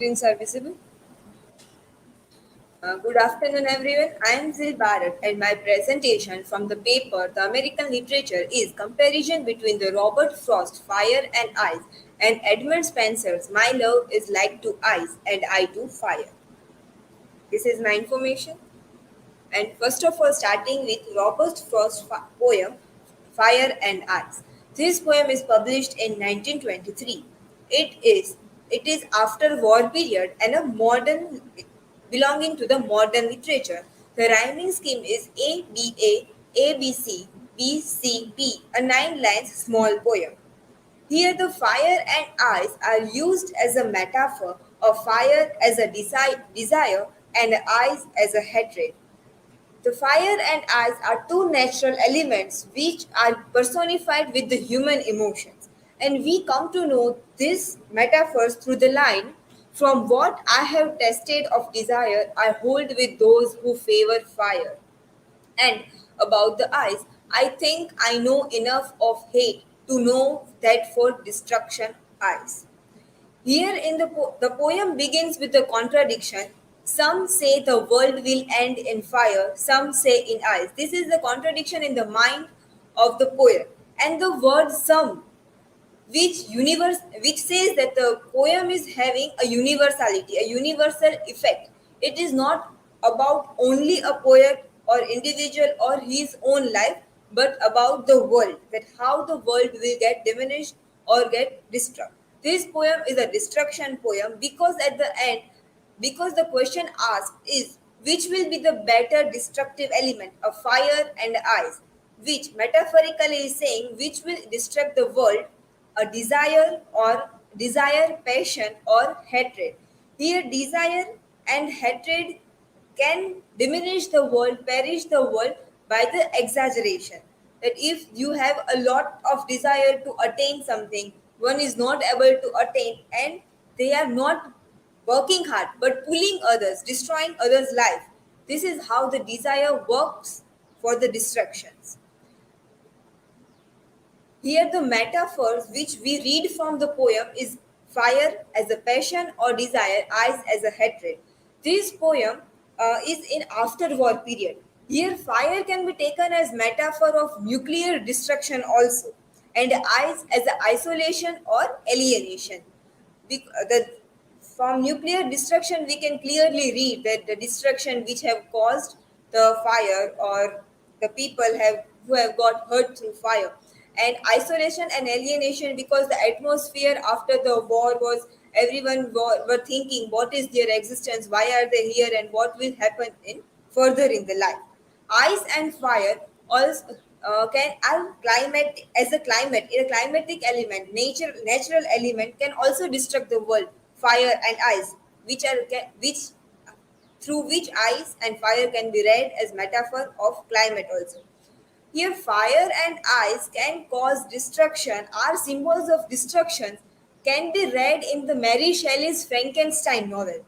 Screens are visible. Good afternoon, everyone. I am Zil Bharat, and my presentation from the paper The American Literature is Comparison between the Robert Frost Fire and Ice and Edmund Spenser's My Love is Like to Ice and I to Fire. This is my information. And first of all, starting with Robert Frost's poem Fire and Ice. This poem is published in 1923. It is after war period and a modern belonging to the modern literature. The rhyming scheme is A B A B C B C B, a 9 lines small poem. Here, the fire and ice are used as a metaphor of fire as a desire and ice as a hatred. The fire and ice are two natural elements which are personified with the human emotions. And we come to know these metaphors through the line from what I have tasted of desire, I hold with those who favor fire. And about the ice, I think I know enough of hate to know that for destruction ice. Here in the poem begins with a contradiction. Some say the world will end in fire, some say in ice. This is the contradiction in the mind of the poet. And the word some, which says that the poem is having a universality, a universal effect. It is not about only a poet or individual or his own life, but about the world, that how the world will get diminished or get destroyed. This poem is a destruction poem because at the end, because the question asked is which will be the better destructive element, a fire and ice, which metaphorically is saying which will destruct the world, a desire or desire, passion or hatred. Here, desire and hatred can diminish the world, perish the world by the exaggeration. That if you have a lot of desire to attain something, one is not able to attain and they are not working hard but pulling others, destroying others' life. This is how the desire works for the destructions. Here, the metaphors which we read from the poem is fire as a passion or desire, ice as a hatred. This poem is in after-war period. Here, fire can be taken as metaphor of nuclear destruction also, and ice as a isolation or alienation. From nuclear destruction, we can clearly read that the destruction which have caused the fire or the people have who have got hurt through fire, and isolation and alienation because the atmosphere after the war was everyone were thinking what is their existence, why are they here, and what will happen in further in the life. Ice and fire also can are climate as a climate, a climatic element, natural element can also destruct the world. Fire and ice, which through which ice and fire can be read as metaphor of climate also. Here, fire and ice can cause destruction, are symbols of destruction, can be read in the Mary Shelley's Frankenstein novel.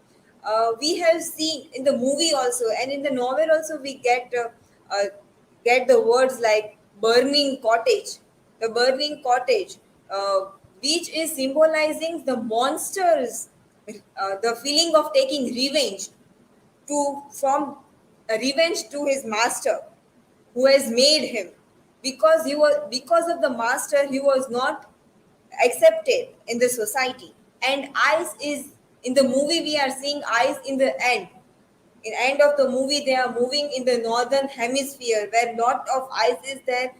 We have seen in the movie also, and in the novel also, we get the words like burning cottage, the burning cottage, which is symbolizing the monsters, the feeling of taking revenge to from revenge to his master who has made him, because of the master he was not accepted in the society. And ice is in the movie, we are seeing ice in the end. In end of the movie they are moving in the northern hemisphere where lot of ice is there.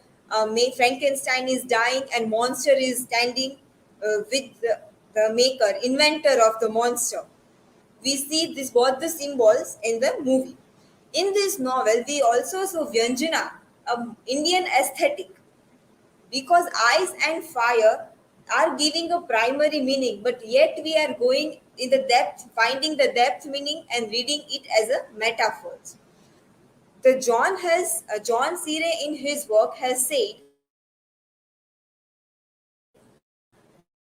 Frankenstein is dying and monster is standing with the maker, inventor of the monster. We see this both the symbols in the movie. In this novel, we also saw Vyanjana, Indian aesthetic, because ice and fire are giving a primary meaning, but yet we are going in the depth, finding the depth meaning and reading it as a metaphors. The John Searle in his work has said,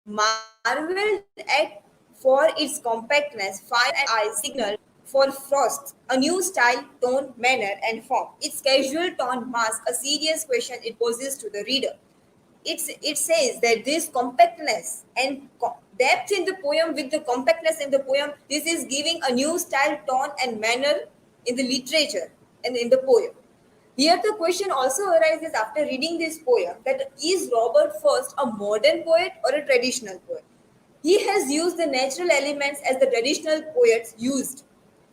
marveled at for its compactness, fire and ice signal for frost, a new style, tone, manner, and form. Its casual tone masks a serious question it poses to the reader. it says that this compactness and depth in the poem with the compactness in the poem, this is giving a new style, tone, and manner in the literature and in the poem. Here, the question also arises after reading this poem that is Robert Frost a modern poet or a traditional poet? He has used the natural elements as the traditional poets used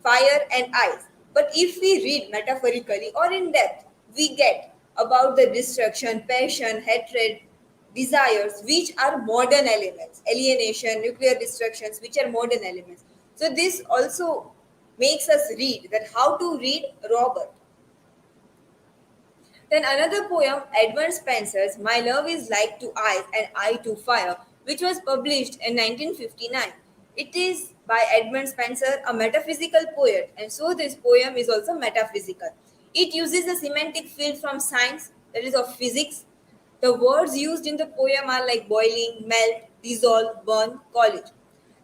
fire and ice. But if we read metaphorically or in depth, we get about the destruction, passion, hatred, desires, which are modern elements, alienation, nuclear destructions, which are modern elements. So, this also makes us read that how to read Robert. Then another poem, Edmund Spenser's My Love is Like to Ice and I to Fire, which was published in 1959. It is by Edmund Spenser, a metaphysical poet, and so this poem is also metaphysical. It uses a semantic field from science, that is of physics. The words used in the poem are like boiling, melt, dissolve, burn, college.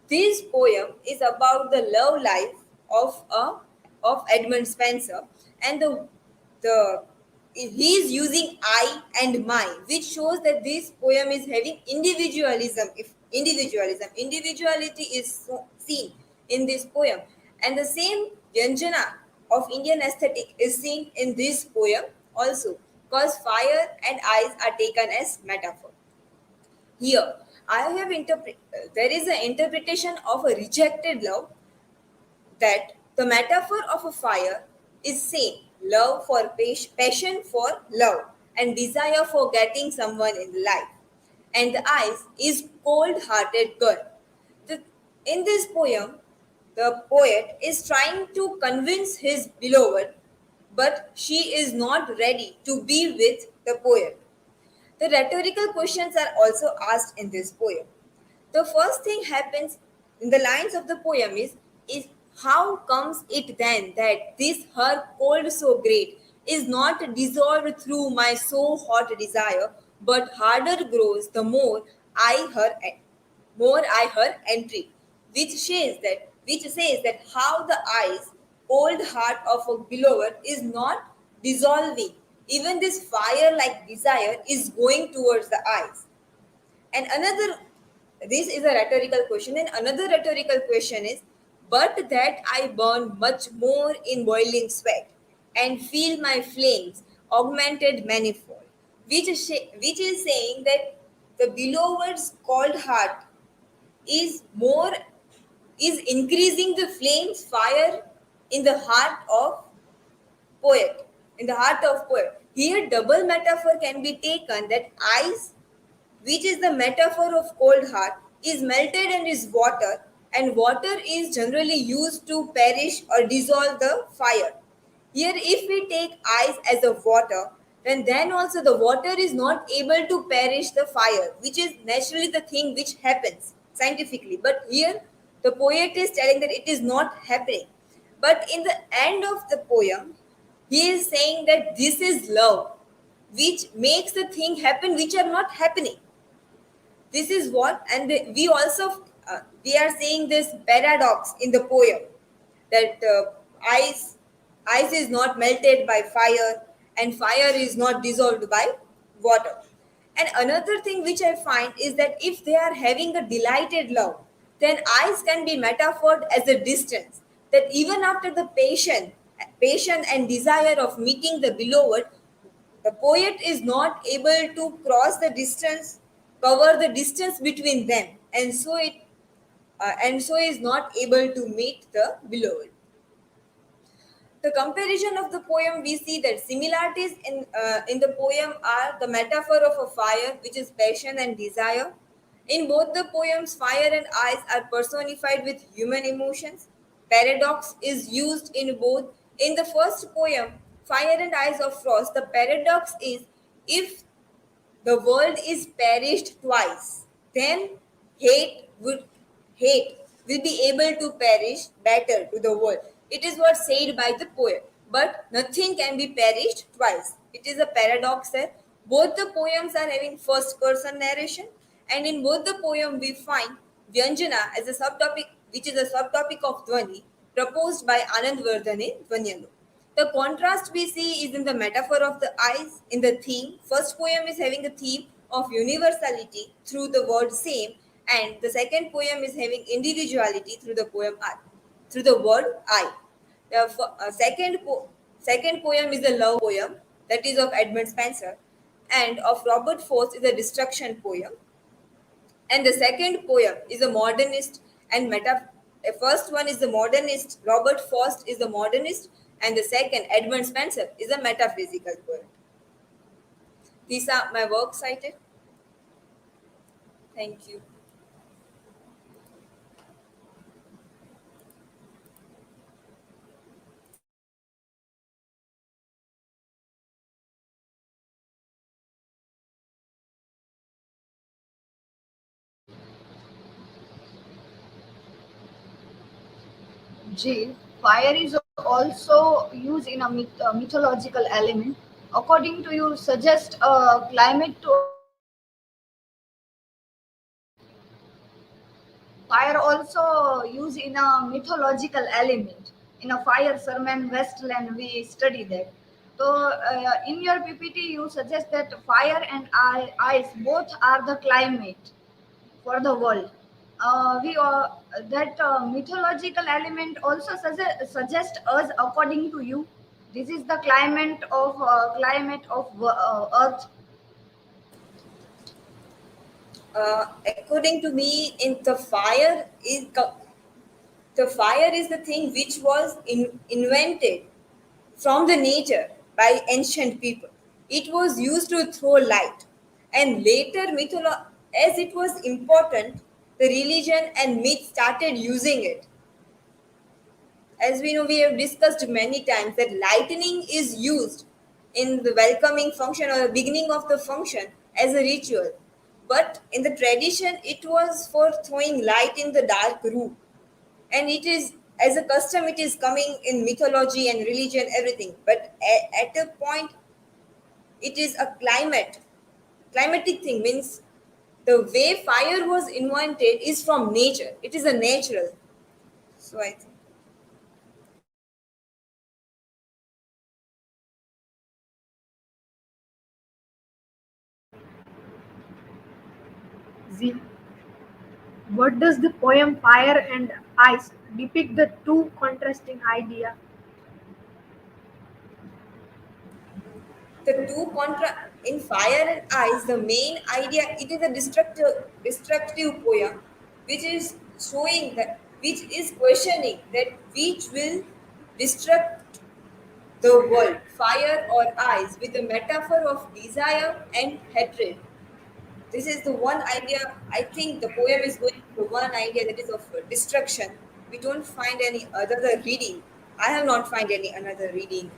This poem is about the love life of Edmund Spenser, and the he is using I and my, which shows that this poem is having individualism. If individuality is seen in this poem, and the same Vyanjana of Indian aesthetic is seen in this poem also, because fire and ice are taken as metaphor. Here, there is an interpretation of a rejected love that the metaphor of a fire is same love for passion for love and desire for getting someone in life, and the ice is cold-hearted girl. The, in this poem, the poet is trying to convince his beloved, but she is not ready to be with the poet. The rhetorical questions are also asked in this poem. The first thing happens in the lines of the poem is how comes it then that this her cold so great is not dissolved through my so hot desire, but harder grows the more I her entry, which says that how the eyes, cold heart of a beloved is not dissolving. Even this fire like desire is going towards the eyes. And another, this is a rhetorical question. And another rhetorical question is, but that I burn much more in boiling sweat and feel my flames augmented manifold, which is saying that the beloved's cold heart is more is increasing the flames fire in the heart of poet in the heart of poet. Here double metaphor can be taken that ice, which is the metaphor of cold heart, is melted and is water, and water is generally used to perish or dissolve the fire. Here, if we take ice as a water, then also the water is not able to perish the fire, which is naturally the thing which happens scientifically. But here, the poet is telling that it is not happening. But in the end of the poem, he is saying that this is love, which makes the thing happen which are not happening. This is what, and we also we are seeing this paradox in the poem that ice is not melted by fire and fire is not dissolved by water. And another thing which I find is that if they are having a delighted love, then ice can be metaphored as a distance, that even after the patient and desire of meeting the beloved, the poet is not able to cross the distance, cover the distance between them, and so is not able to meet the beloved. The comparison of the poem, we see that similarities in the poem are the metaphor of a fire, which is passion and desire. In both the poems, fire and ice are personified with human emotions. Paradox is used in both. In the first poem, Fire and Ice of Frost, the paradox is if the world is perished twice, then hate would hate will be able to perish better to the world. It is what said by the poet. But nothing can be perished twice. It is a paradox there. Both the poems are having first person narration, and in both the poem we find Vyanjana as a subtopic, which is a subtopic of Dhwani, proposed by Anand Vardhan in Dhwanyalo. The contrast we see is in the metaphor of the eyes in the theme. First poem is having a theme of universality through the word same, and the second poem is having individuality through the poem I, through the word I. The second poem is a love poem that is of Edmund Spenser, and of Robert Frost is a destruction poem, and the second poem is a modernist and meta. The first one is the modernist. Robert Frost is the modernist, and the second, Edmund Spenser, is a metaphysical poet. These are my works cited. Thank you. Jill, fire is also used in a mythological element. According to you, suggest climate to fire also used in a mythological element. In a fire sermon Westland, we study that. So, in your PPT, you suggest that fire and ice both are the climate for the world. We that mythological element also suggest us according to you. This is the climate of Earth. According to me, in the fire is the thing which was invented from the nature by ancient people. It was used to throw light, and later as it was important, the religion and myth started using it. As we know, we have discussed many times that lightning is used in the welcoming function or the beginning of the function as a ritual. But in the tradition, it was for throwing light in the dark room. And it is, as a custom, it is coming in mythology and religion, everything. But at a point, it is a climatic thing, means the way fire was invented is from nature. It is a natural. So I think. Z. What does the poem Fire and Ice depict the two contrasting ideas? The two contra in fire and ice, the main idea, it is a destructive poem which is showing that, which is questioning that which will destruct the world, fire or ice, with a metaphor of desire and hatred. This is the one idea. I think the poem is going to one idea, that is of destruction. We don't find any other reading. I have not find any another reading.